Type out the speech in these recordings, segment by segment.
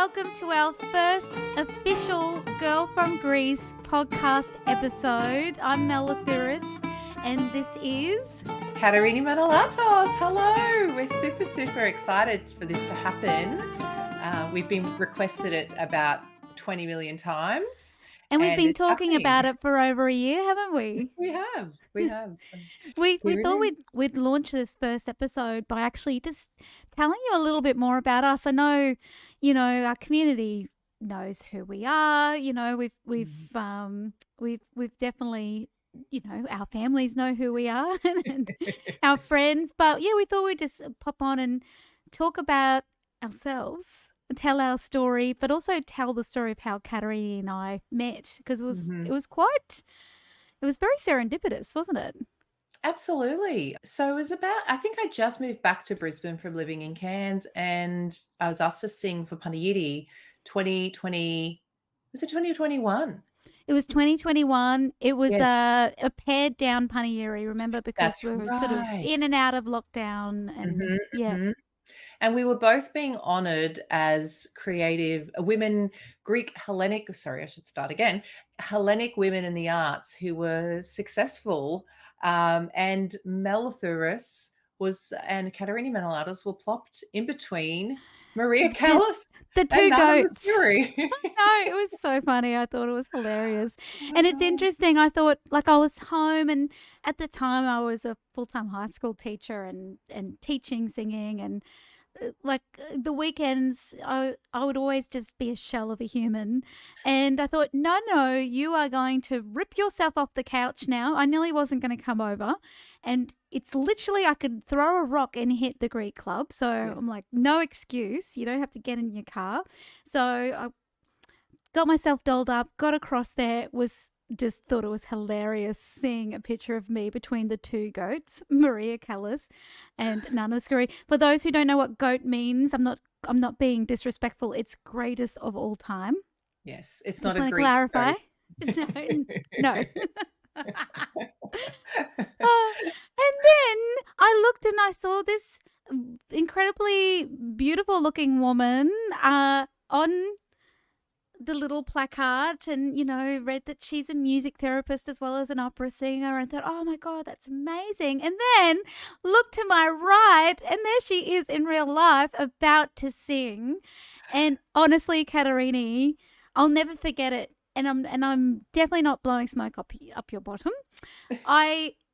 welcome to our first official Girl from Greece podcast episode. I'm Mel Lathouras, and this is Katerini Manolatos. Hello. We're super excited for this to happen. We've been requested it about 20 million times. And we've been talking about it for over a year, haven't we? We have. We thought we'd launch this first episode by actually just telling you a little bit more about us. I know, our community knows who we are. We've definitely, our families know who we are and our friends. But yeah, we thought we'd just pop on and talk about ourselves, tell our story, but also tell the story of how Katerini and I met, because it was very serendipitous, wasn't it? Absolutely. So it was I think I just moved back to Brisbane from living in Cairns, and I was asked to sing for Panayiri 2020. Was it 2021? It was 2021. It was Yes. a pared down Panayiri, remember, because we were sort of in and out of lockdown. And And we were both being honoured as creative women, Hellenic women in the arts who were successful. And Mel Lathouras and Katerini Manolatos were plopped in between Maria Callas the two and Nana goats. Mouskouri. No, it was so funny. I thought it was hilarious. And it's interesting. I thought, I was home, and at the time I was a full-time high school teacher and teaching singing, and the weekends I would always just be a shell of a human. And I thought, no, you are going to rip yourself off the couch now. I nearly wasn't going to come over, and it's literally I could throw a rock and hit the Greek club. So I'm like, no excuse, you don't have to get in your car. So I got myself dolled up, got across there, just thought it was hilarious seeing a picture of me between the two goats, Maria Callas and Nana Mouskouri. For those who don't know what goat means, I'm not being disrespectful. It's greatest of all time. Yes, it's not a Greek. Clarify. No. And then I looked and I saw this incredibly beautiful looking woman on the little placard, and read that she's a music therapist as well as an opera singer, and thought, oh my God, that's amazing. And then looked to my right, and there she is in real life about to sing. And honestly, Katerini, I'll never forget it. And I'm definitely not blowing smoke up your bottom.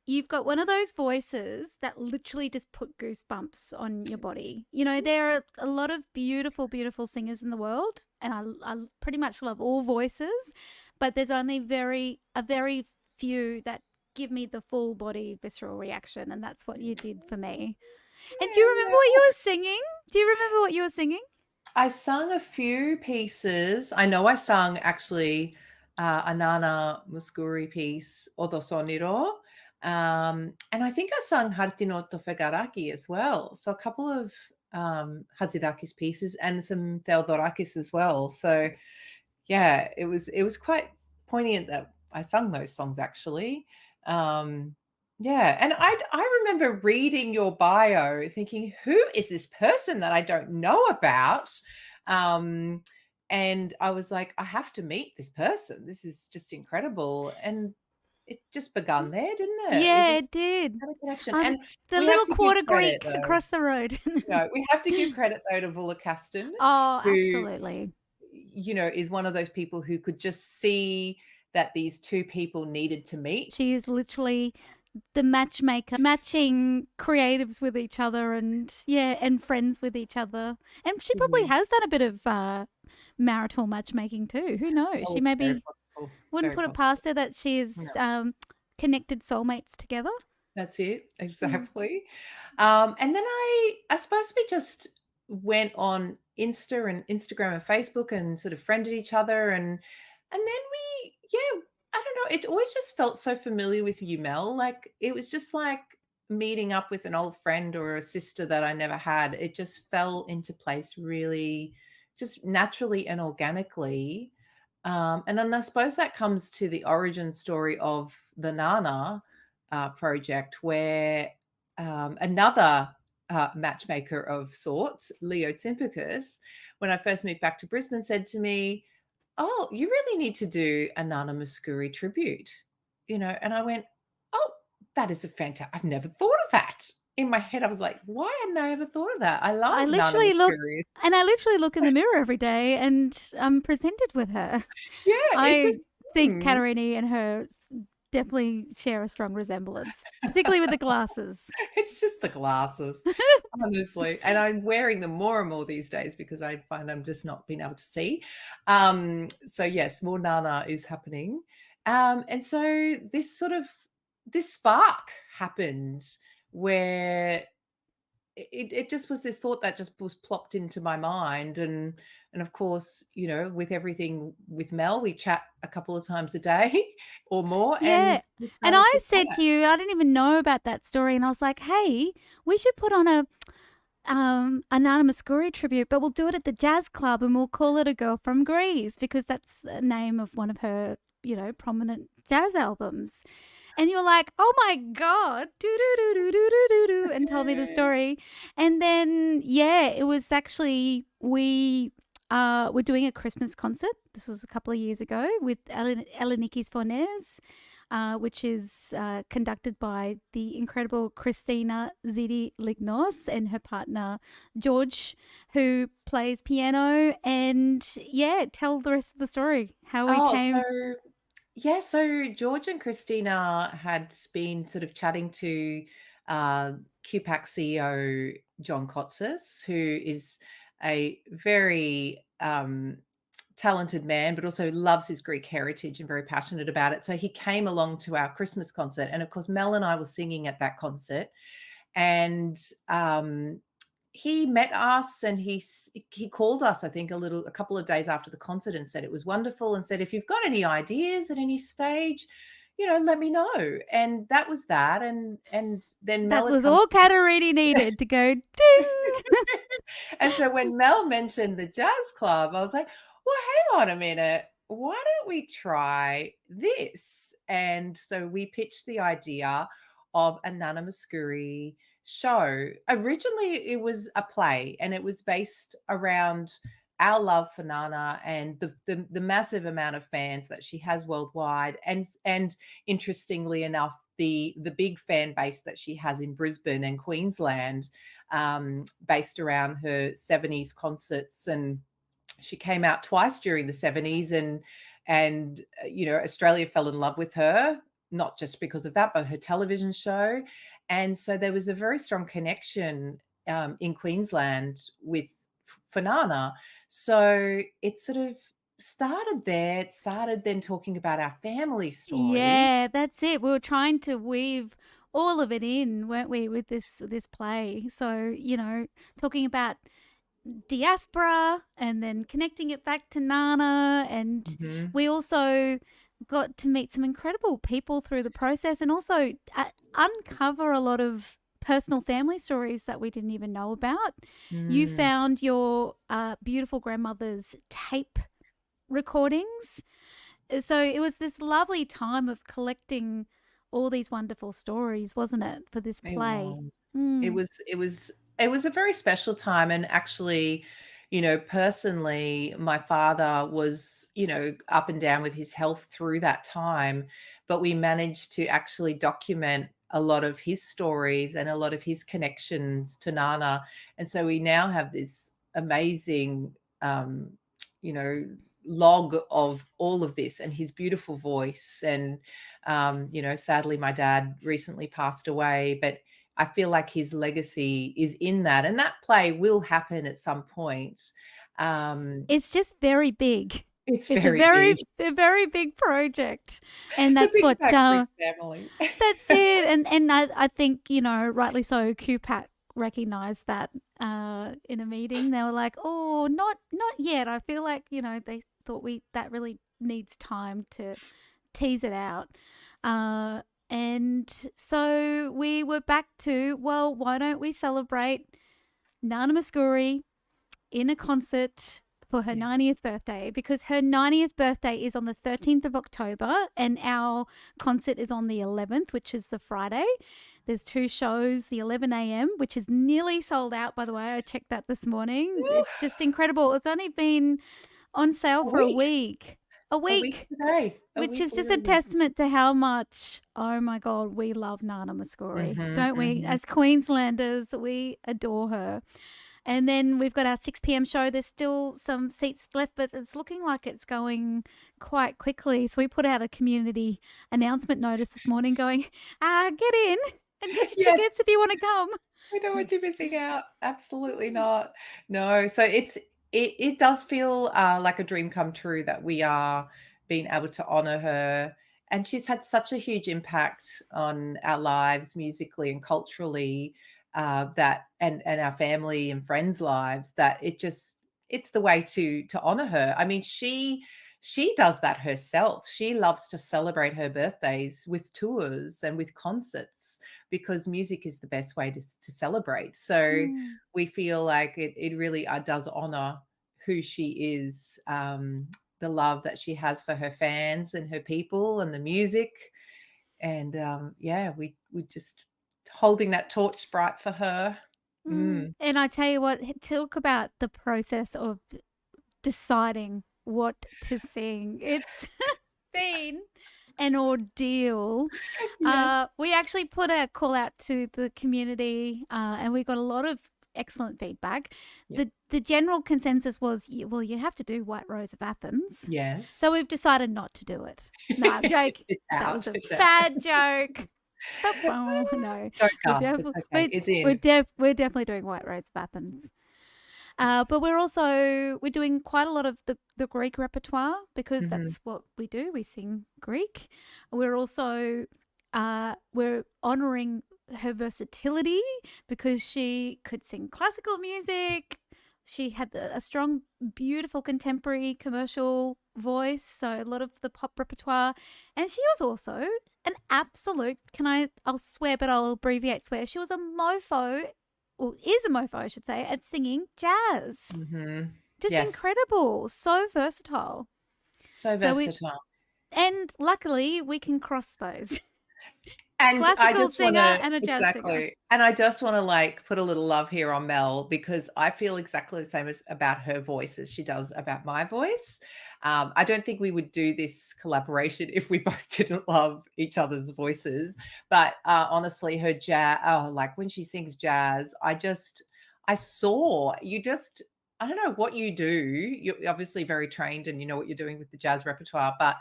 You've got one of those voices that literally just put goosebumps on your body. There are a lot of beautiful, beautiful singers in the world, and I pretty much love all voices, but there's only a very few that give me the full body visceral reaction, and that's what you did for me. And do you remember what you were singing? Do you remember what you were singing? I sung a few pieces. I know I sung actually a Nana Mouskouri piece, Odo Soniro. And I think I sung Hartinoto Fegaraki as well. So a couple of Hatzidakis pieces and some Theodorakis as well. So yeah, it was quite poignant that I sung those songs actually. Yeah, and I remember reading your bio thinking, who is this person that I don't know about? And I was like, I have to meet this person. This is just incredible. And it just began there, didn't it? Yeah, it did. Had a connection. And the little quarter Greek across the road. No, we have to give credit though to Vula Kasten. Oh, absolutely. Is one of those people who could just see that these two people needed to meet. She is literally the matchmaker, matching creatives with each other, and friends with each other. And she probably has done a bit of marital matchmaking too. Who knows? She maybe wouldn't put it past her that she is connected soulmates together. That's it, exactly. And then I suppose we just went on Instagram and Facebook and sort of friended each other, and then I don't know, it always just felt so familiar with you, Mel. Like it was just like meeting up with an old friend or a sister that I never had. It just fell into place really just naturally and organically. And then I suppose that comes to the origin story of the Nana project, where another matchmaker of sorts, Leo Tympicus, when I first moved back to Brisbane, said to me, "Oh, you really need to do a Nana Mouskouri tribute," and I went, "Oh, that is a fantastic. I've never thought of that." In my head, I was like, "Why hadn't I ever thought of that?" I I love Nana literally look Mouskouri. I literally look in the mirror every day and I'm presented with her. Yeah, it I just think mm. Katerini and her definitely share a strong resemblance, particularly with the glasses. It's just the glasses, honestly, and I'm wearing them more and more these days because I find I'm just not being able to see. So yes, more Nana is happening. And so this spark happened where it just was this thought that just was plopped into my mind. And of course, with everything with Mel, we chat a couple of times a day or more, Yeah. and we And started I to said chat. to you, I didn't even know about that story, and I was like, "Hey, we should put on a Nana Mouskouri tribute, but we'll do it at the jazz club and we'll call it A Girl from Greece because that's the name of one of her, prominent jazz albums." And you're like, "Oh my god, do do do do do do do do," and told me the story. And then yeah, it was actually we were doing a Christmas concert. This was a couple of years ago with Elenikis Fornes, which is conducted by the incredible Christina Zidi Lignos and her partner George, who plays piano. And yeah, tell the rest of the story. How we Oh, came. so George and Christina had been sort of chatting to QPAC CEO John Kotsis, who is a very talented man, but also loves his Greek heritage and very passionate about it. So he came along to our Christmas concert, and of course, Mel and I were singing at that concert, and he met us, and he called us, I think, a couple of days after the concert, and said it was wonderful, and said, "If you've got any ideas at any stage, let me know." And that was that. And then That Mel had was come. all Katerini needed to go ding. And so when Mel mentioned the jazz club, I was like, "Well, hang on a minute. Why don't we try this?" And so we pitched the idea of a Nana Mouskouri show. Originally, it was a play, and it was based around our love for Nana and the massive amount of fans that she has worldwide, and interestingly enough, the big fan base that she has in Brisbane and Queensland, based around her 70s concerts. And she came out twice during the 70s, and Australia fell in love with her, not just because of that, but her television show. And so there was a very strong connection in Queensland with Fanana. So it sort of started there. It started then talking about our family stories. Yeah, that's it. We were trying to weave all of it in, weren't we, with this play? So, talking about diaspora and then connecting it back to Nana. And Mhm. we also got to meet some incredible people through the process and also uncover a lot of personal family stories that we didn't even know about. You Mm. found your beautiful grandmother's tape recordings. So it was this lovely time of collecting all these wonderful stories, wasn't it, for this It play? was. It Mm. was it was it was a very special time, and actually, personally, my father was, up and down with his health through that time, but we managed to actually document a lot of his stories and a lot of his connections to Nana, and so we now have this amazing, um, you know, log of all of this and his beautiful voice. And sadly, my dad recently passed away, but I feel like his legacy is in that, and that play will happen at some point. Um, It's just very big. it's It's a very big. very big project, and The that's Big what Fat Greek family. that's it. And I think rightly so. QPAC recognized that in a meeting. They were like, "Oh, not yet." I feel like they thought we that really needs time to tease it out. Uh, and so we were back to, well, why don't we celebrate Nana Mouskouri in a concert for her Yes. 90th birthday, because her 90th birthday is on the 13th of October and our concert is on the 11th, which is the Friday. There's 2 shows, the 11 a.m., which is nearly sold out, by the way. I checked that this morning. Woo! It's just incredible. It's only been on sale A for a week. week. A A week week, today. A which week is just a already. testament to how much, oh my God, we love Nana Mouskouri, Mhm, don't we? mhm. As Queenslanders, we adore her. And then we've got our 6 p.m. show. There's still some seats left, but it's looking like it's going quite quickly. So we put out a community announcement notice this morning going, get in and get your Yes. tickets if you want to come. I know what you're missing out. Absolutely not. No, so it does feel, like a dream come true that we are being able to honor her, and she's had such a huge impact on our lives musically and culturally, that and our family and friends' lives, that it's the way to honor her. I mean, she does that herself. She loves to celebrate her birthdays with tours and with concerts because music is the best way to celebrate. So Mm, we feel like it really does honor who she is, the love that she has for her fans and her people and the music. And yeah, we just holding that torch bright for her. mm. Mm. And I tell you what, talk about the process of deciding what to sing. It's been an ordeal. Yes. We actually put a call out to the community, and we got a lot of excellent feedback. Yeah. The general consensus was, well, you have to do White Rose of Athens. Yes. So we've decided not to do it. No, joke. It's That out. was a It's out. bad joke. No, Don't we're cast. It's okay. It's in. we're definitely doing White Rose of Athens. Yes. But we're doing quite a lot of the Greek repertoire because Mhm. that's what we do. We sing Greek. We're also we're honoring her versatility because she could sing classical music. She had a strong, beautiful contemporary commercial voice, so a lot of the pop repertoire. And she was also an absolute, I'll swear, but I'll abbreviate swear. She was a mofo, or is a mofo, I should say, at singing jazz. Mhm. Just Yes. incredible, so versatile. So So versatile. and luckily we can cross those. And I Classical just singer wanna and a jazz singer. exactly. And I just wanna, like, put a little love here on Mel because I feel exactly the same as about her voice as she does about my voice. I don't think we would do this collaboration if we both didn't love each other's voices. But, honestly, her jazz, oh, like, when she sings jazz, I saw you just I don't know what you do. You're obviously very trained and you know what you're doing with the jazz repertoire, but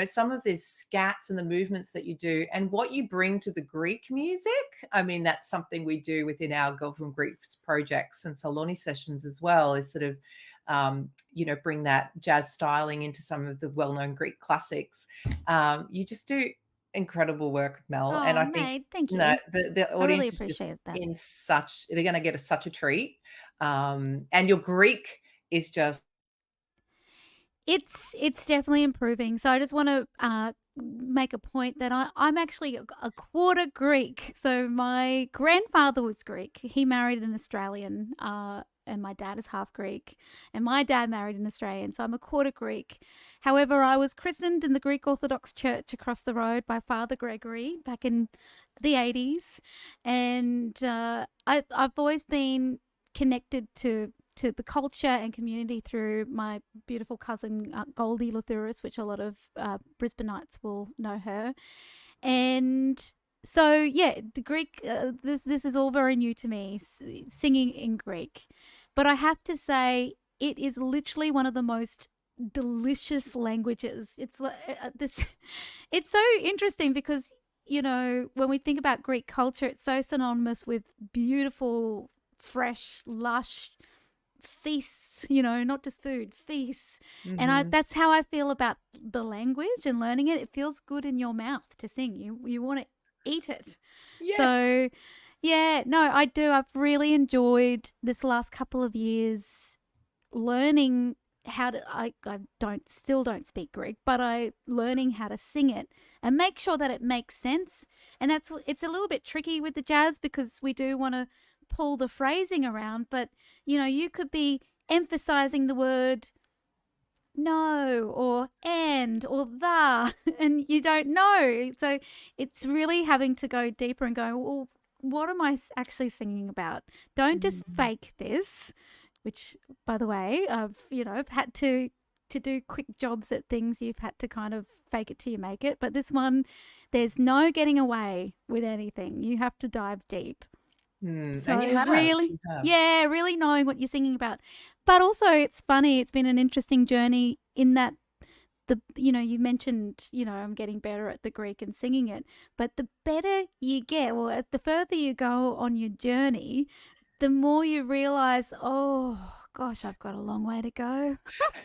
some of these scats and the movements that you do and what you bring to the Greek music. I mean, that's something we do within our Girl from Greeks projects and Saloni sessions as well, is sort of, bring that jazz styling into some of the well known Greek classics. You just do incredible work, Mel. And Oh, I think, mate, thank no, you. the I really audience is just appreciate that. they're going to get such a treat. And your Greek is just, It's definitely improving. So I just want to make a point that I'm actually a quarter Greek. So my grandfather was Greek. He married an Australian, and my dad is half Greek. And my dad married an Australian. So I'm a quarter Greek. However, I was christened in the Greek Orthodox Church across the road by Father Gregory back in the 80s. And I've always been connected to the culture and community through my beautiful cousin Goldie Lathouras, which a lot of Brisbaneites will know her. And so, yeah, the Greek, this is all very new to me, singing in Greek. But I have to say, it is literally one of the most delicious languages. It's like this, it's so interesting because, when we think about Greek culture, it's so synonymous with beautiful, fresh, lush feasts, not just food, feasts. And mhm. that's how I feel about the language and learning it. It feels good in your mouth to sing. You want to eat it. Yes. So yeah, no, I do. I've really enjoyed this last couple of years learning how to I don't speak Greek, but I learning how to sing it and make sure that it makes sense. And it's a little bit tricky with the jazz because we do want to pull the phrasing around, but you could be emphasizing the word no or and or the, and you don't know. So it's really having to go deeper and go, well, what am I actually singing about? Don't just Mm. fake this, which, by the way, I've had to do quick jobs at things. You've had to kind of fake it till you make it. But this one, there's no getting away with anything. You have to dive deep. And So really, you have. yeah, really knowing what you're singing about. But also it's funny, it's been an interesting journey in that you mentioned, I'm getting better at the Greek and singing it, but the better you get, or the further you go on your journey, the more you realize, oh gosh, I've got a long way to go.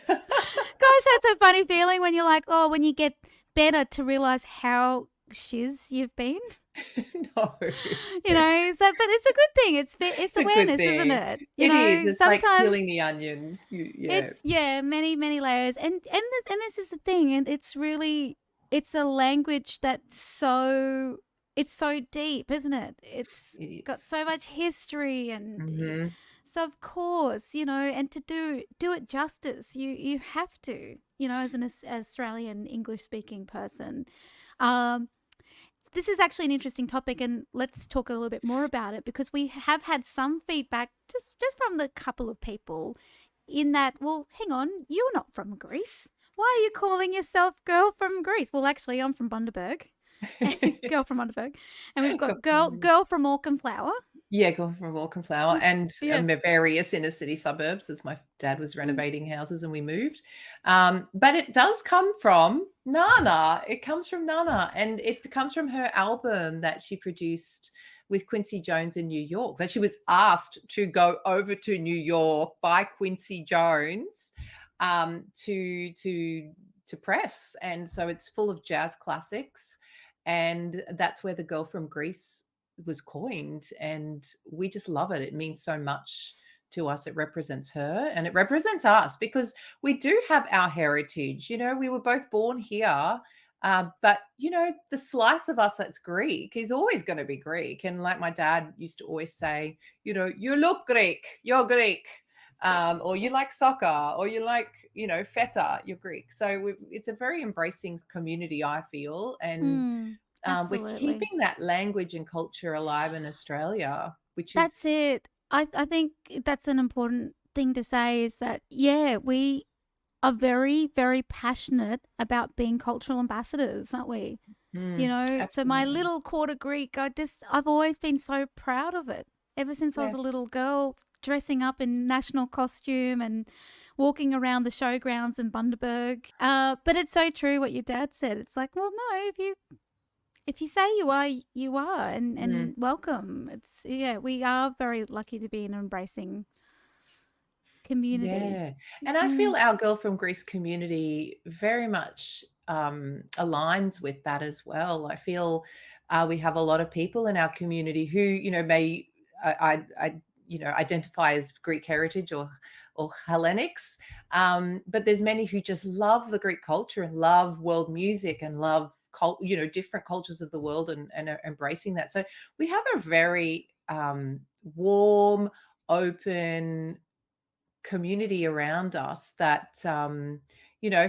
Gosh, that's a funny feeling when you're like, oh, when you get better to realize how shiz you've been. No. But it's a good thing. It's It's a good awareness, isn't thing. it? It is. It's like peeling Sometimes the onion. Yeah. it's, yeah, many many layers, and this is the thing, and it's a language that's it's so deep, isn't it? It's It got is. so much history, and Mhm. so of course, and to do it justice, you have to, as an Australian English speaking person. Um, this is actually an interesting topic, and let's talk a little bit more about it, because we have had some feedback just from the couple of people in that, well, hang on, you're not from Greece. Why are you calling yourself girl from Greece? Well, actually, I'm from Bundaberg. Girl from Bundaberg. And we've got girl from Auchenflower. Yeah, going from Walk Flower and Yeah. various inner city suburbs as my dad was renovating houses and we moved. But it does come from Nana. It comes from Nana, and it comes from her album that she produced with Quincy Jones in New York, that she was asked to go over to New York by Quincy Jones to press. And so it's full of jazz classics. And that's where the girl from Greece was coined, and we just love it. It means so much to us. It represents her and it represents us because we do have our heritage. We were both born here, but the slice of us that's Greek is always going to be Greek. And like my dad used to always say, you look Greek, you're Greek. Or you like soccer, or you like, feta, you're Greek. So it's a very embracing community, I feel. And Mm, we're absolutely. keeping that language and culture alive in Australia, which That's is it. I think that's an important thing to say, is that, yeah, we are very, very passionate about being cultural ambassadors, aren't we? So my absolutely. little quarter Greek, I've always been so proud of it. Ever since I was Yeah. a little girl, dressing up in national costume and walking around the showgrounds in Bundaberg. But it's so true what your dad said. It's like, well, no, if you say you are, Mm. and welcome. It's, yeah, we are very lucky to be an embracing community. Yeah. And I feel Mm, our Girl from Greece community very much aligns with that as well. I feel we have a lot of people in our community who, may identify as Greek heritage or Hellenics, but there's many who just love the Greek culture and love world music and love different cultures of the world, and are embracing that. So we have a very warm, open community around us that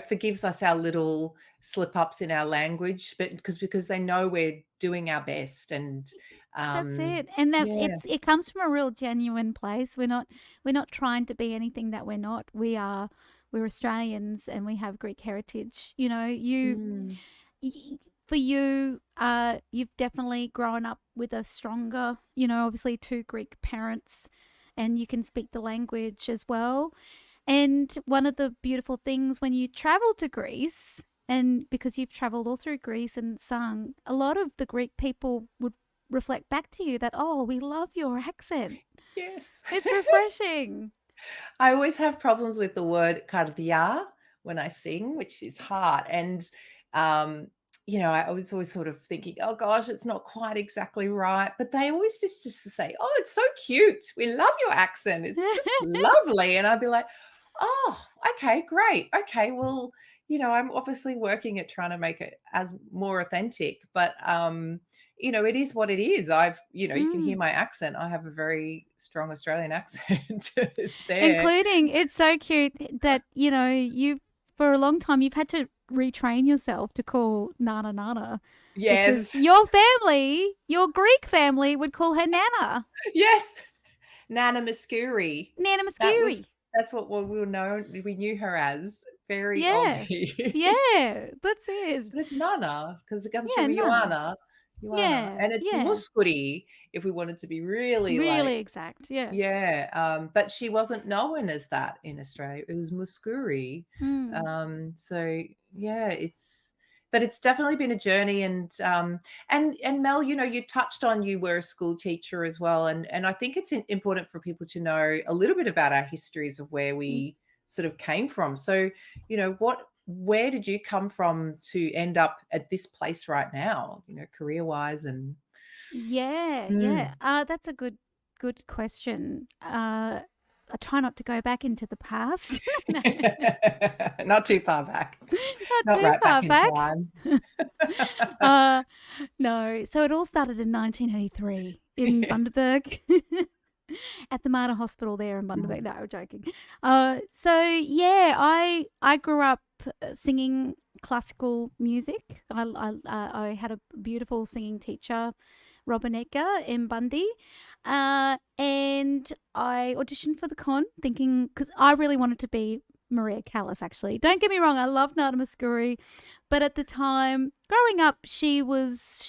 forgives us our little slip ups in our language, but because they know we're doing our best. And that's um it. And that yeah. it comes from a real genuine place. We're not trying to be anything that we're not. We're Australians, and we have Greek heritage. Mm. For you, you've definitely grown up with a stronger, obviously two Greek parents, and you can speak the language as well. And one of the beautiful things when you travel to Greece, and because you've traveled all through Greece and sung, a lot of the Greek people would reflect back to you that, oh, we love your accent. Yes. It's refreshing. I always have problems with the word kardia when I sing, which is hard. And I was always sort of thinking, oh gosh, it's not quite exactly right. But they always just to say, oh, it's so cute. We love your accent. It's just lovely. And I'd be like, Oh, okay, great. Okay, well, I'm obviously working at trying to make it as more authentic, but it is what it is. You can hear Mm. my accent. I have a very strong Australian accent. It's there. Including, it's so cute that, you, for a long time, you've had to retrain yourself to call Nana Nana because Yes. your family, your Greek family, would call her Nana. Yes. Nana Mouskouri. Nana That was Mouskouri. that's what we knew her as. Very Yeah. Aussie. Yeah. That's it. But it's Nana because it comes Yeah, from Nana. Ioana, Yeah. and it's Yeah. Mouskouri if we wanted to be really, Really exact. Yeah. yeah, but she wasn't known as that in Australia. It was Mouskouri. Mm. So yeah, it's definitely been a journey, and Mel, you touched on you were a school teacher as well, and I think it's important for people to know a little bit about our histories of where Mm. we sort of came from. So, where did you come from to end up at this place right now? Career wise and. Yeah, yeah. Mm. That's a good question. I try not to go back into the past. No, Not too far back. not Not too right far back in back. time. uh, no. So it all started in 1983 in Yeah. Bundaberg at the Mater Hospital there in Mm. Bundaberg. No, I'm joking. So yeah, I grew up singing classical music. I had a beautiful singing teacher, Robin Edgar in Bundy. And I auditioned for the con thinking, because I really wanted to be Maria Callas, actually. Don't get me wrong, I love Nana Mouskouri, but at the time, growing up, she was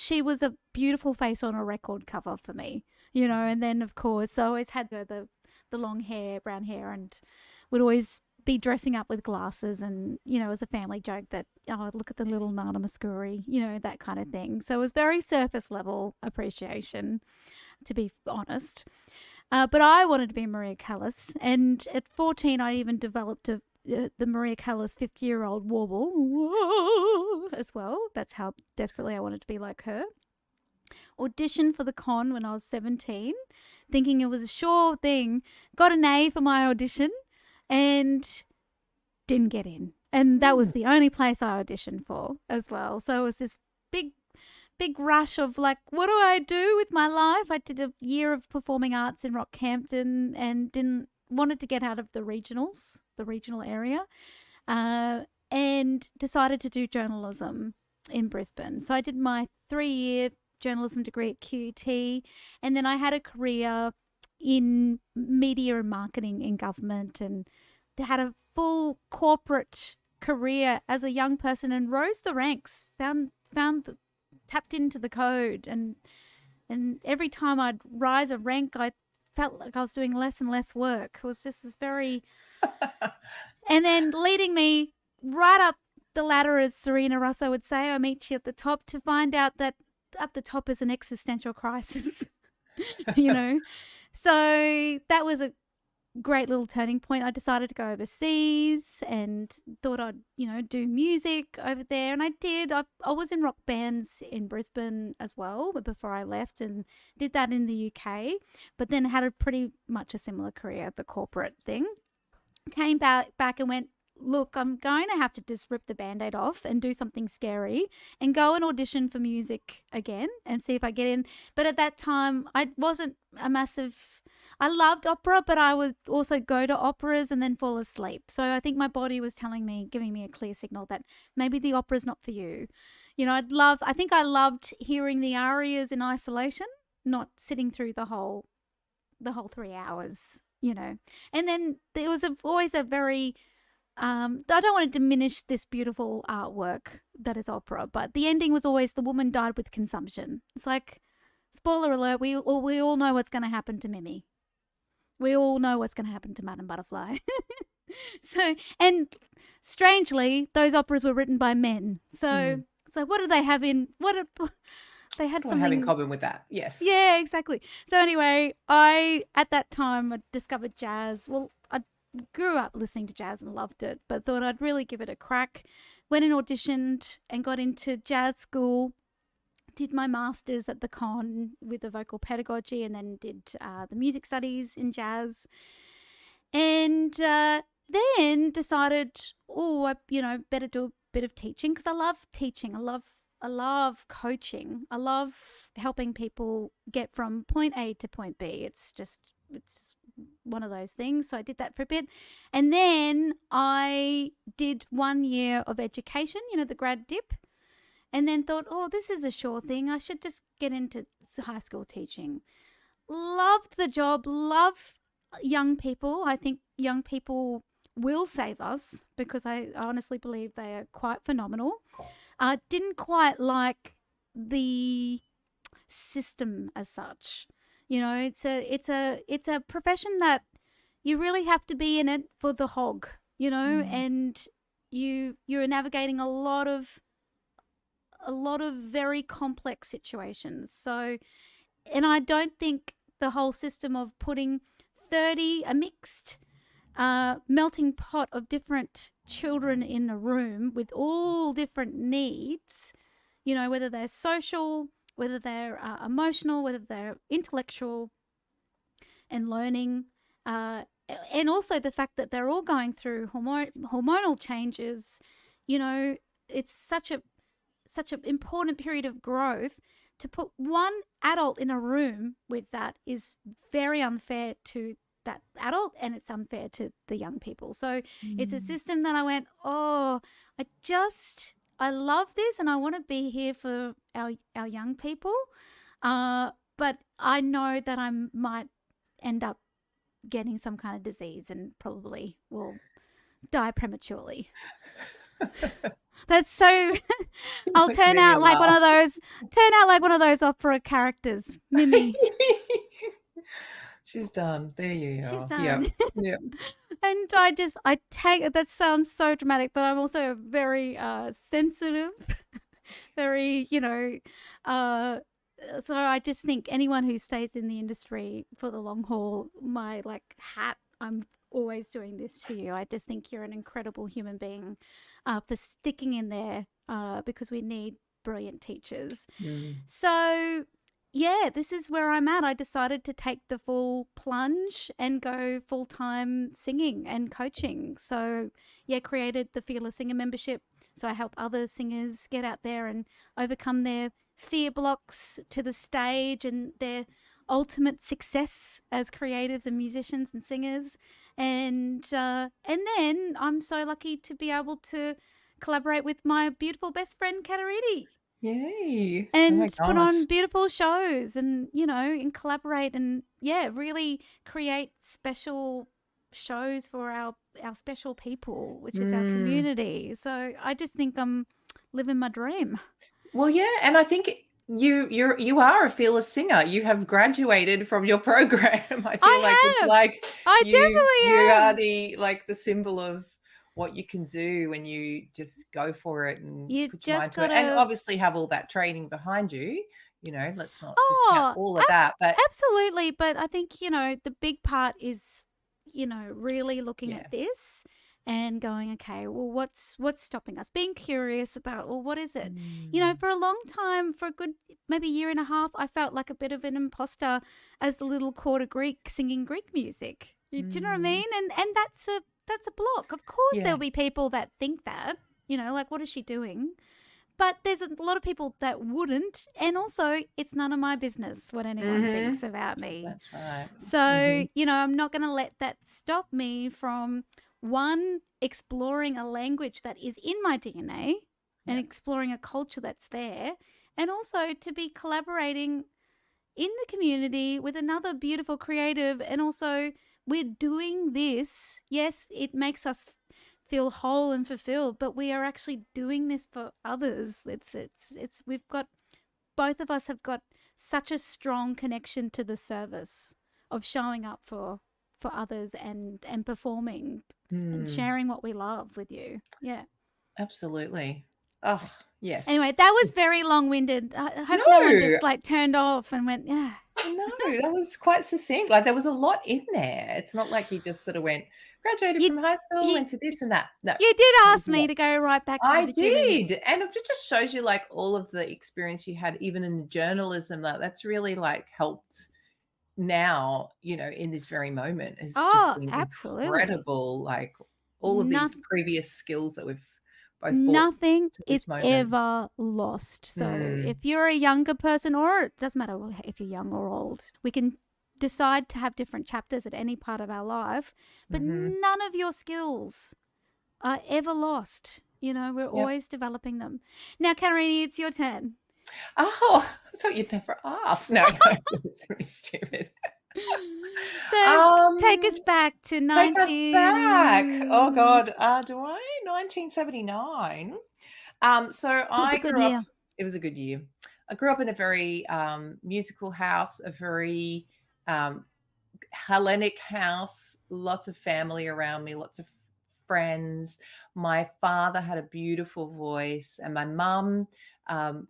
a beautiful face on a record cover for me, and then of course I always had the long hair, brown hair, and would always be dressing up with glasses and, as a family joke that, oh, look at the little Nana Mouskouri, that kind of thing. So it was very surface level appreciation, to be honest. But I wanted to be Maria Callas. And at 14, I even developed the Maria Callas 50-year-old warble as well. That's how desperately I wanted to be like her. Auditioned for the con when I was 17, thinking it was a sure thing. Got an A for my audition and didn't get in. And that was Mm. the only place I auditioned for as well. So it was this big rush of like, what do I do with my life? I did a year of performing arts in Rockhampton and didn't wanted to get out of the regional area, and decided to do journalism in Brisbane. So I did my 3-year journalism degree at QT, and then I had a career in media and marketing in government, and had a full corporate career as a young person and rose the ranks, tapped into the code, and every time I'd rise a rank, I felt like I was doing less and less work. It was just this very, and then leading me right up the ladder, as Serena Russo would say. I meet you at the top to find out that up the top is an existential crisis, you know. So that was a great little turning point. I decided to go overseas and thought I'd, do music over there. And I did. I was in rock bands in Brisbane as well before I left, and did that in the UK, but then had a pretty much a similar career, the corporate thing. Came back and went, look, I'm going to have to just rip the Band-Aid off and do something scary and go and audition for music again and see if I get in. But at that time, I wasn't a massive... I loved opera, but I would also go to operas and then fall asleep. So I think my body was telling me, giving me a clear signal that maybe the opera's not for you. I think I loved hearing the arias in isolation, not sitting through the whole 3 hours, And then there was always a very... I don't want to diminish this beautiful artwork that is opera, but the ending was always the woman died with consumption. It's like, spoiler alert, we all know what's going to happen to Mimi. We all know what's going to happen to Madame Butterfly. And strangely, those operas were written by men. So what do they have in... They had What do I something... have in common with that? Yes. Yeah, exactly. So anyway, at that time, I discovered jazz. Well, I grew up listening to jazz and loved it, but thought I'd really give it a crack. Went and auditioned and got into jazz school. Did my master's at the Con with the vocal pedagogy, and then did the music studies in jazz. And then decided, oh, I better do a bit of teaching because I love teaching. I love coaching. I love helping people get from point A to point B. It's just one of those things. So I did that for a bit. And then I did 1 year of education, the grad dip, and then thought, oh, this is a sure thing. I should just get into high school teaching. Loved the job, love young people. I think young people will save us because I honestly believe they are quite phenomenal. Didn't quite like the system as such. It's a profession that you really have to be in it for the hog, and you're navigating a lot of very complex situations. So, and I don't think the whole system of putting a mixed melting pot of different children in a room with all different needs, whether they're social, whether they're emotional, whether they're intellectual and learning, and also the fact that they're all going through hormonal changes. It's such an important period of growth. To put one adult in a room with that is very unfair to that adult, and it's unfair to the young people. So it's a system that I went, oh, I love this and I want to be here for our young people. But I know that I might end up getting some kind of disease and probably will die prematurely. That's so. I'll turn out like one of those opera characters, Mimi. She's done. There you are. She's done. Yep. And I take that sounds so dramatic, but I'm also very sensitive, very, so I just think anyone who stays in the industry for the long haul, my hat, I'm always doing this to you. I just think you're an incredible human being for sticking in there because we need brilliant teachers. So yeah, this is where I'm at. I decided to take the full plunge and go full-time singing and coaching. So yeah, created the Fearless Singer membership. So I help other singers get out there and overcome their fear blocks to the stage and their ultimate success as creatives and musicians and singers. And then I'm so lucky to be able to collaborate with my beautiful best friend Katerini. Yay. And put on beautiful shows and, and collaborate and, really create special shows for our special people, which is our community. So I just think I'm living my dream. Well, yeah, and I think you are a fearless singer. You have graduated from your program. I feel like it's like you are the symbol of what you can do when you just go for it and put your mind to it, and obviously have all that training behind you. Let's not discount all of that. But absolutely, but I think the big part is really looking at this and going, okay, well, what's stopping us? Being curious about, well, what is it? For a long time, for a good maybe year and a half, I felt like a bit of an imposter as the little quarter Greek singing Greek music. Do you know what I mean? And that's a block. Of course, there'll be people that think that, like, what is she doing? But there's a lot of people that wouldn't. And also, it's none of my business what anyone thinks about me. That's right. So, I'm not going to let that stop me from, one, exploring a language that is in my DNA and exploring a culture that's there. And also to be collaborating in the community with another beautiful creative. And also, we're doing this. Yes, it makes us feel whole and fulfilled, but we are actually doing this for others. We've got, both of us have got such a strong connection to the service of showing up for others and performing and sharing what we love with you. Yeah. Absolutely. Oh, yes. Anyway, that was very long-winded. I hope no one just turned off and went, yeah. No, that was quite succinct. Like, there was a lot in there. It's not like you just sort of graduated from high school, went to this and that. No. You did ask me to go right back to the beginning. I did. And it just shows you all of the experience you had, even in the journalism, that's really helped now, in this very moment. It's just been absolutely incredible. all of these previous skills that we've both brought Nothing to is this moment. ever lost. So Mm, if you're a younger person, or it doesn't matter if you're young or old, we can decide to have different chapters at any part of our life, but mhm. none of your skills are ever lost. We're Yep. always developing them. Now, Katerini, it's your turn. Oh, I thought you'd never ask. No, no, it's really stupid. So take Um, us back to take us back. Oh 19. God, do I? 1979. So It was a I good grew up. year. It was a good year. I grew up in a very musical house, a very um, Hellenic house, lots of family around me, lots of friends. My father had a beautiful voice, and my mum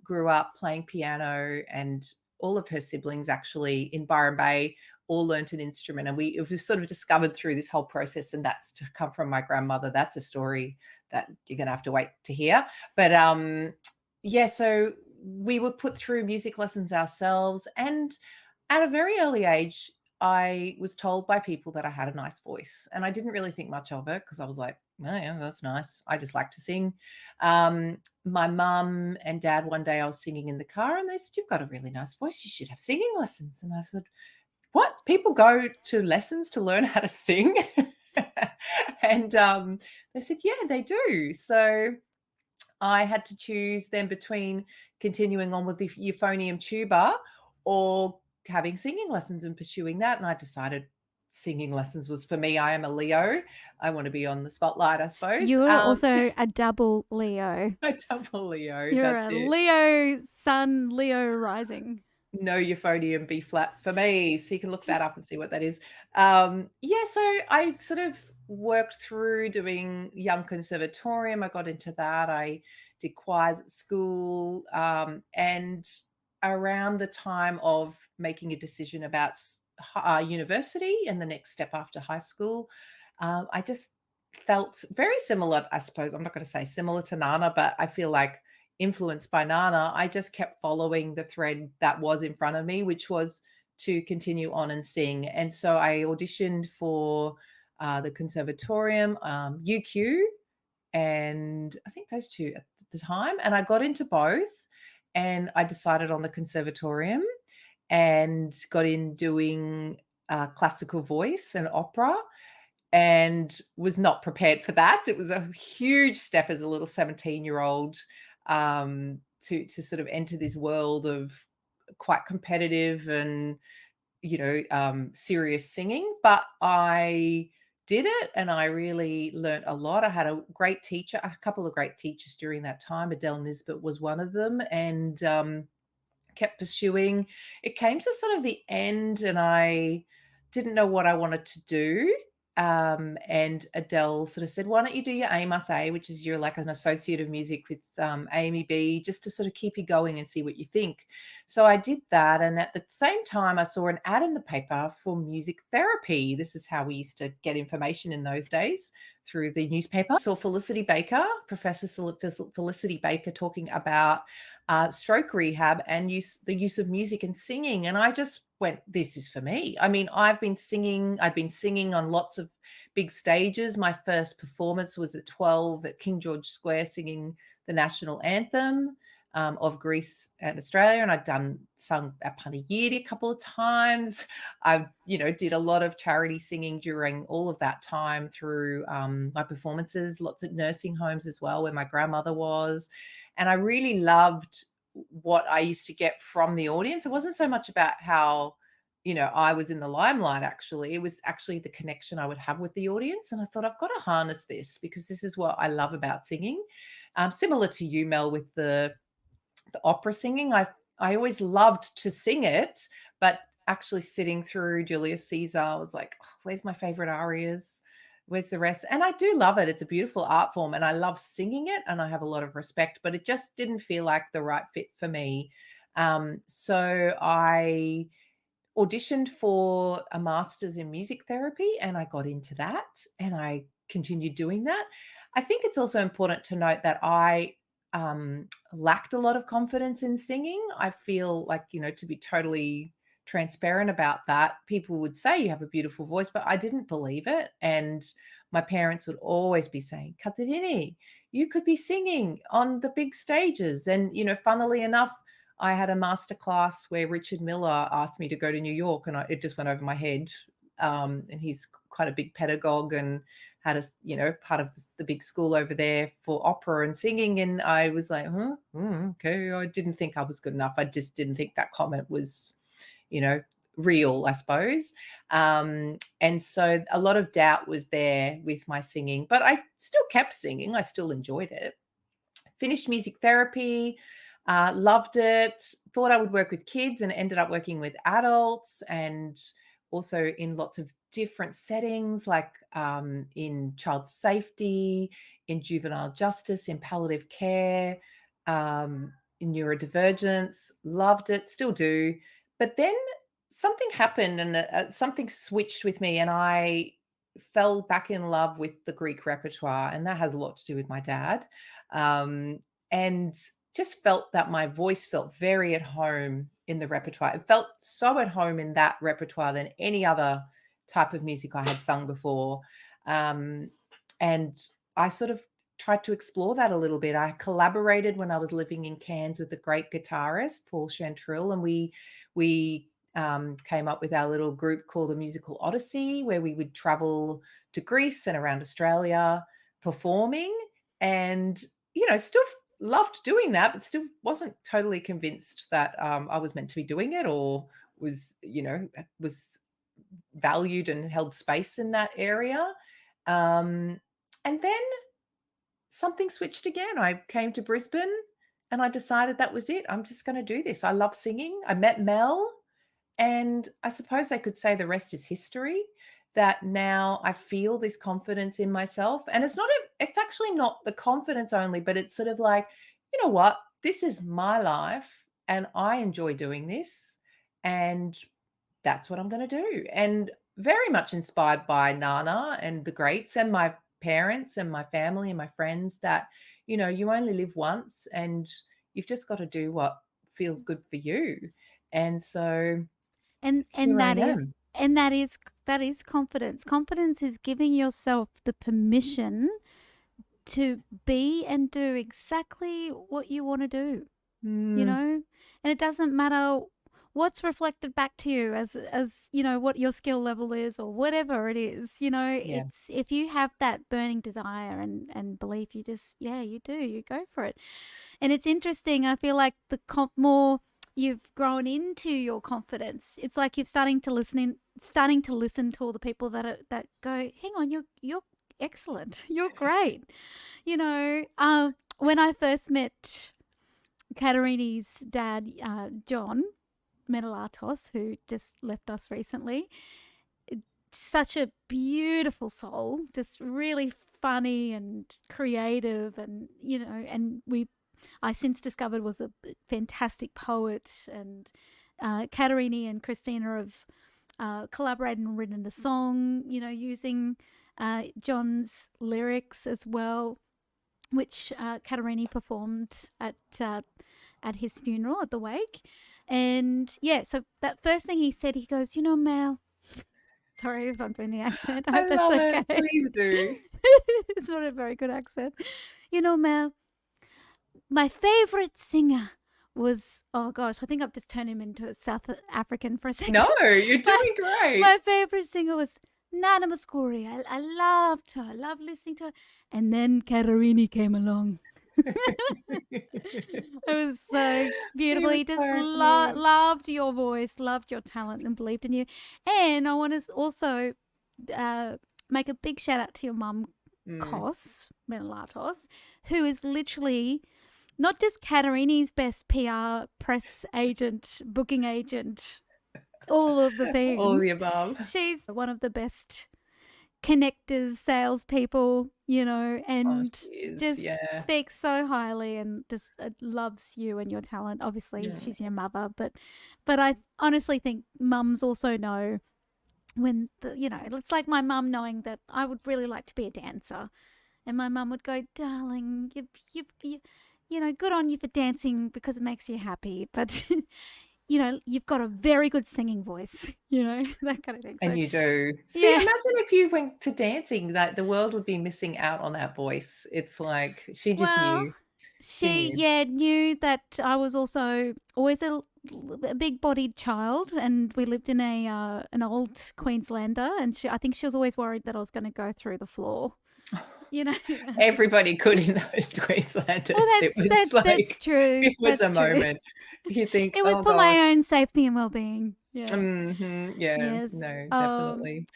grew up playing piano, and all of her siblings actually in Byron Bay all learnt an instrument. And we've sort of discovered through this whole process, and that's to come from my grandmother. That's a story that you're going to have to wait to hear. But yeah, so we were put through music lessons ourselves. And at a very early age, I was told by people that I had a nice voice, and I didn't really think much of it because I was like, "Oh, yeah, that's nice. I just like to sing." My mum and dad, one day I was singing in the car, and they said, "You've got a really nice voice. You should have singing lessons." And I said, "What? People go to lessons to learn how to sing?" And they said, "Yeah, they do." So I had to choose then between continuing on with the euphonium tuba or having singing lessons and pursuing that. And I decided singing lessons was for me. I am a Leo. I want to be on the spotlight, I suppose. You're also a double Leo. A double Leo. You're That's a it. Leo sun, Leo rising. No euphonium B flat for me. So you can look that up and see what that is. Yeah, so I sort of worked through doing young conservatorium. I got into that. I did choirs at school. And around the time of making a decision about university and the next step after high school, I just felt very similar. I suppose I'm not going to say similar to Nana, but I feel like influenced by Nana, I just kept following the thread that was in front of me, which was to continue on and sing. And so I auditioned for the conservatorium, UQ, and I think those two at the time. And I got into both, and I decided on the conservatorium and got in doing classical voice and opera, and was not prepared for that. It was a huge step as a little 17-year-old to sort of enter this world of quite competitive and serious singing. But I did it, and I really learnt a lot. I had a great teacher, a couple of great teachers during that time. Adele Nisbet was one of them, and kept pursuing. It came to sort of the end, and I didn't know what I wanted to do. And Adele sort of said, "Why don't you do your AMUS, which is your like an associate of music with AMEB, just to sort of keep you going and see what you think." So I did that, and at the same time, I saw an ad in the paper for music therapy. This is how we used to get information in those days, through the newspaper. Saw Felicity Baker, Professor Felicity Baker, talking about stroke rehab and the use of music and singing. And I just went, this is for me. I mean, I'd been singing on lots of big stages. My first performance was at 12 at King George Square, singing the national anthem of Greece and Australia. And I'd sung at Panegyri a couple of times. I, did a lot of charity singing during all of that time through my performances, lots of nursing homes as well, where my grandmother was. And I really loved what I used to get from the audience. It wasn't so much about how, I was in the limelight, actually. It was actually the connection I would have with the audience. And I thought, I've got to harness this, because this is what I love about singing. Similar to you, Mel, with the opera singing. I always loved to sing it, but actually sitting through Julius Caesar, I was like, "Oh, where's my favorite arias? Where's the rest?" And I do love it. It's a beautiful art form, and I love singing it, and I have a lot of respect, but it just didn't feel like the right fit for me. So I auditioned for a master's in music therapy, and I got into that, and I continued doing that. I think it's also important to note that I lacked a lot of confidence in singing. I feel like, to be totally transparent about that, people would say you have a beautiful voice, but I didn't believe it. And my parents would always be saying, Katerini, you could be singing on the big stages. And, funnily enough, I had a masterclass where Richard Miller asked me to go to New York, and it just went over my head. And he's quite a big pedagogue and had part of the big school over there for opera and singing. And I was like, okay. I didn't think I was good enough. I just didn't think that comment was, real, I suppose. And so a lot of doubt was there with my singing, but I still kept singing. I still enjoyed it. Finished music therapy, loved it, thought I would work with kids, and ended up working with adults, and also in lots of different settings, like in child safety, in juvenile justice, in palliative care, in neurodivergence. Loved it, still do. But then something happened, and something switched with me, and I fell back in love with the Greek repertoire, and that has a lot to do with my dad. And just felt that my voice felt very at home in the repertoire. It felt so at home in that repertoire than any other type of music I had sung before. And I sort of tried to explore that a little bit. I collaborated when I was living in Cairns with a great guitarist, Paul Chantrill, and we came up with our little group called the Musical Odyssey, where we would travel to Greece and around Australia performing, and still loved doing that, but still wasn't totally convinced that I was meant to be doing it, or was valued and held space in that area. And then something switched again. I came to Brisbane and I decided that was it. I'm just going to do this. I love singing. I met Mel, and I suppose they could say the rest is history, that now I feel this confidence in myself. And it's actually not the confidence only, but it's sort of like, you know what, this is my life and I enjoy doing this, and that's what I'm going to do. And very much inspired by Nana and the greats and my parents and my family and my friends, that, you only live once and you've just got to do what feels good for you. And so and here and I that is am. and that is confidence. Confidence is giving yourself the permission to be and do exactly what you want to do, Mm, and it doesn't matter what's reflected back to you as what your skill level is or whatever it is. yeah. It's, if you have that burning desire and belief, you just, you go for it. And it's interesting, I feel like the more you've grown into your confidence, it's like you're starting to listen to all the people that go, hang on, you're excellent, you're great. When I first met Katerini's dad, John Manolatos, who just left us recently, such a beautiful soul, just really funny and creative, and I since discovered was a fantastic poet. And Katerini and Christina have collaborated and written a song, using John's lyrics as well, which Katerini performed at his funeral, at the wake. And so that first thing he said, he goes, Mel, sorry if I'm doing the accent. I I hope that's love it. okay. Please do. It's not a very good accent. Mel, my favorite singer was, oh gosh, I think I've just turned him into a South African for a second. No, you're doing great. My favorite singer was Nana Mouskouri. I loved her. I loved listening to her. And then Katerini came along. It was so beautiful. He He was just so good. loved your voice, loved your talent, and believed in you. And I want to also make a big shout out to your mum, Mm. Kos Manolatos, who is literally not just Katerini's best PR, press agent, booking agent, all of the All the things. above. She's one of the best connectors, salespeople, Oh, and she is, just yeah. speaks so highly and just loves you and your talent. Obviously, Yeah. she's your mother, but I honestly think mums also know when it's like my mum knowing that I would really like to be a dancer, and my mum would go, "Darling, you good on you for dancing because it makes you happy, but you've got a very good singing voice, that kind of thing. And So, you do. See, yeah. imagine if you went to dancing, that the world would be missing out on that voice. It's like she just Well, knew. She she, knew. yeah, knew that I was also always a big-bodied child, and we lived in an old Queenslander, and I think she was always worried that I was going to go through the floor. You know. Everybody could in those Well, Queenslanders. It was that's like true. it was a That's true. moment. You think, It was "Oh for gosh." my own safety and well-being. Yeah. Yeah, Yes. no, definitely.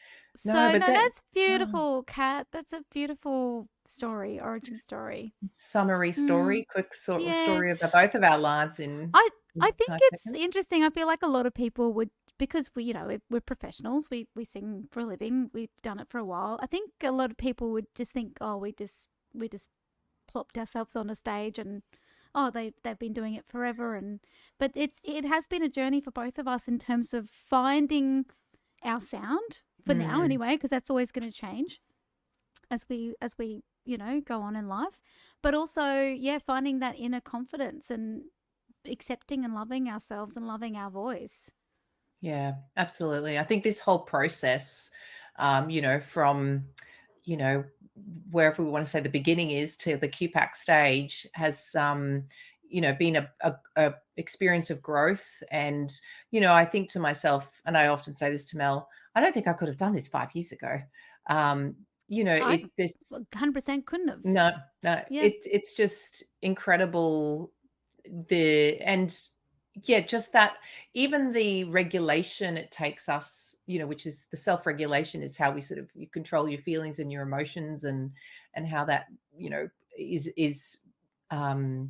No, So but no, that that's beautiful, Kat. That's a beautiful story, origin story. summary Mm, story, quick sort of yeah. story of the both of our lives I in I think 5 it's seconds. interesting. I feel like a lot of people would, because we're professionals. We sing for a living. We've done it for a while. I think a lot of people would just think, oh, we just plopped ourselves on a stage and oh, they've been doing it forever. And but it has been a journey for both of us in terms of finding our sound for now Mm, anyway, because that's always going to change as we go on in life, but also, yeah, finding that inner confidence and accepting and loving ourselves and loving our voice. yeah, absolutely. I think this whole process, from, you know, wherever we want to say the beginning is to the QPAC stage has, been a experience of growth. And, I think to myself, and I often say this to Mel, I don't think I could have done this 5 years ago. Um, I this 100% couldn't have. No, no, Yeah. it's just incredible. The and Yeah, just that, even the regulation it takes us, which is the self-regulation, is how we sort of you control your feelings and your emotions, and how that, is um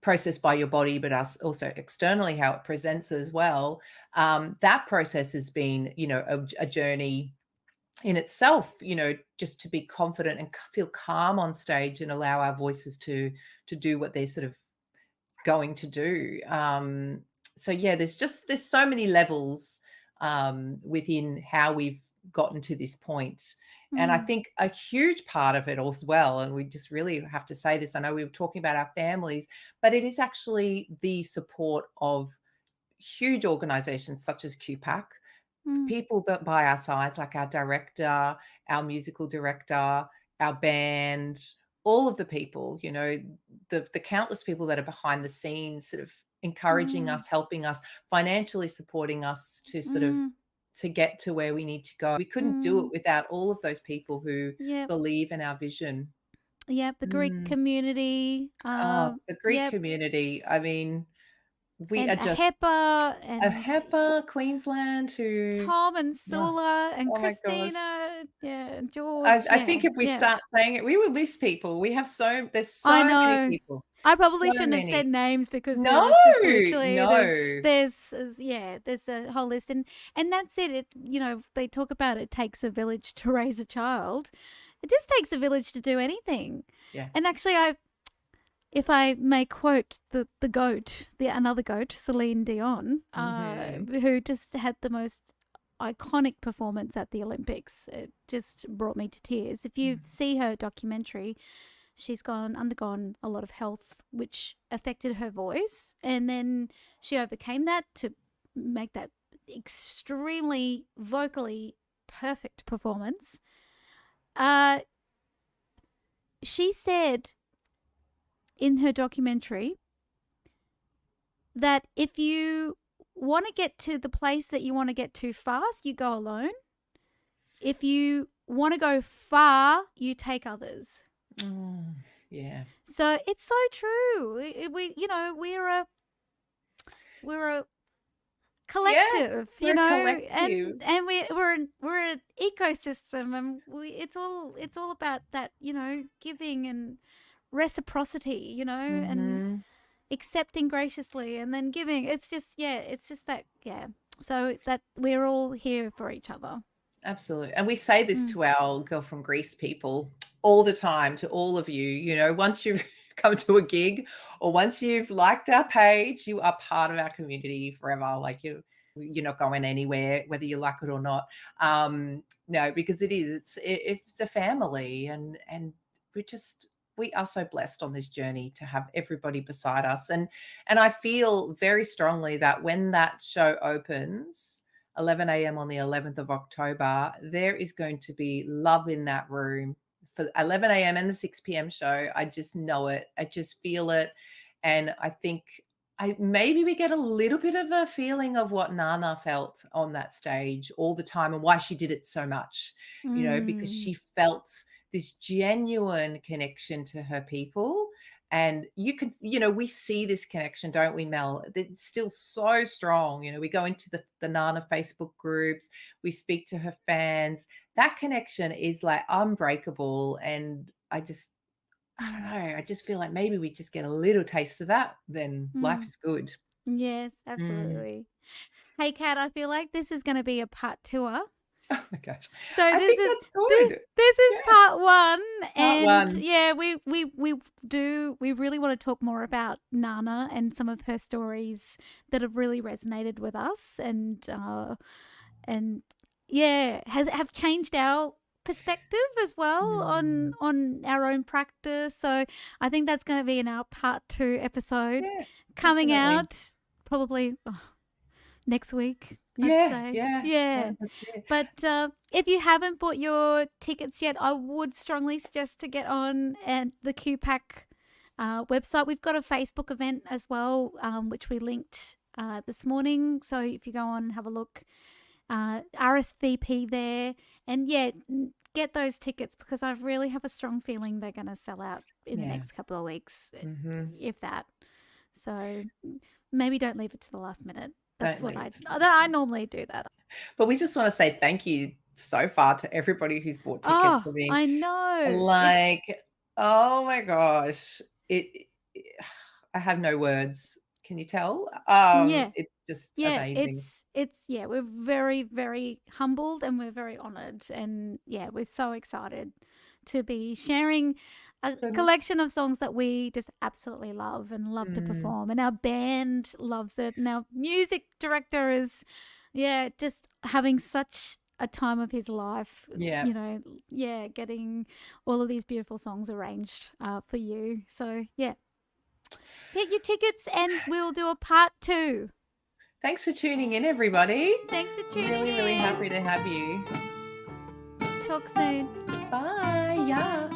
processed by your body, but us also externally how it presents as well. That process has been, a journey in itself, just to be confident and feel calm on stage and allow our voices to do what they're sort of going to do. So yeah, there's so many levels within how we've gotten to this point. And I Mm, think a huge part of it as well, and we just really have to say this. I know we were talking about our families, but it is actually the support of huge organizations such as QPAC, mm, people that by our sides, like our director, our musical director, our band, all of the people, the countless people that are behind the scenes, sort of encouraging mm, us, helping us, financially supporting us to sort of mm, to get to where we need to go. We couldn't do it mm. without all of those people who Yep. believe in our vision. Yep. The Greek Mm. community. Oh, the Greek Yep. community. I mean, we And are a just HEPA a and HEPA, Queensland, who Tom and oh, Sula and oh my gosh. Christina. Yeah. And I George. I Yeah. think if we Yeah. start saying it, we will miss people. There's I so many know. people, I so probably shouldn't have many. said names because No, there's just literally no. there's a whole list, and that's it. They talk about it takes a village to raise a child. It just takes a village to do anything. Yeah. And actually, if I may quote the goat, the another goat, Celine Dion, Mhm. who just had the most iconic performance at the Olympics. It just brought me to tears. If you see her documentary, she's undergone a lot of health which affected her voice, and then she overcame that to make that extremely vocally perfect performance. Uh, she said in her documentary that if you want to get to the place that you want to get to fast, you go alone. If you want to go far, you take others. Mm, yeah. So it's so true. We're a Yeah, collective, we're a collective. and we're an ecosystem, and it's all about that, giving and reciprocity, and Mhm. accepting graciously and then giving. It's just that, yeah. So that we're all here for each other. Absolutely, and we say this Mm. to our Girl from Greece people all the time, to all of you, once you've come to a gig or once you've liked our page, you are part of our community forever. Like, you're not going anywhere, whether you like it or not. No, because it's a family, and we're just we are so blessed on this journey to have everybody beside us. And I feel very strongly that when that show opens, 11 a.m. on the 11th of October, there is going to be love in that room for 11 a.m. and the 6 p.m. show. I just know it. I just feel it. And I think maybe we get a little bit of a feeling of what Nana felt on that stage all the time and why she did it so much, because Mm. she felt this genuine connection to her people. And we see this connection, don't we, Mel? It's still so strong. We go into the Nana Facebook groups, we speak to her fans. That connection is like unbreakable. And I don't Mm. know. I just feel like maybe we just get a little taste of that, then life Mm. is good. Yes, Mm. absolutely. Hey, Kat, I feel like this is going to be a part tour. Oh my gosh. So I this think is that's good. this is Yeah. part one, Part and one. yeah, we really want to talk more about Nana and some of her stories that have really resonated with us, and yeah, have changed our perspective as well Mm. on our own practice. So I think that's going to be in our part 2 episode Yeah, coming definitely. out probably next week, I'd Yeah, say. yeah, yeah, Yeah. that's it. But if you haven't bought your tickets yet, I would strongly suggest to get on at the QPAC website. We've got a Facebook event as well, which we linked this morning. So if you go on and have a look, RSVP there. And yeah, get those tickets because I really have a strong feeling they're going to sell out in the Yeah. next couple of weeks, Mhm. if that. So maybe don't leave it to the last minute. That's Don't what leave it to the last I minute. normally do that. But we just wanna say thank you so far to everybody who's bought tickets. Oh, I mean, I know. It's like, oh my gosh, it I have no words. Can you tell? yeah. It's just Yeah, amazing. it's yeah, we're very very humbled and we're very honored and yeah, we're so excited to be sharing a Um, collection of songs that we just absolutely love and love to mm, perform and our band loves it and our music director is yeah, just having such a time of his life, yeah. yeah, getting all of these beautiful songs arranged for you. So, yeah, get your tickets and we'll do a part 2. Thanks for tuning in, everybody. Thanks for tuning Really, really in. happy to have you. Talk soon. Bye. Yeah.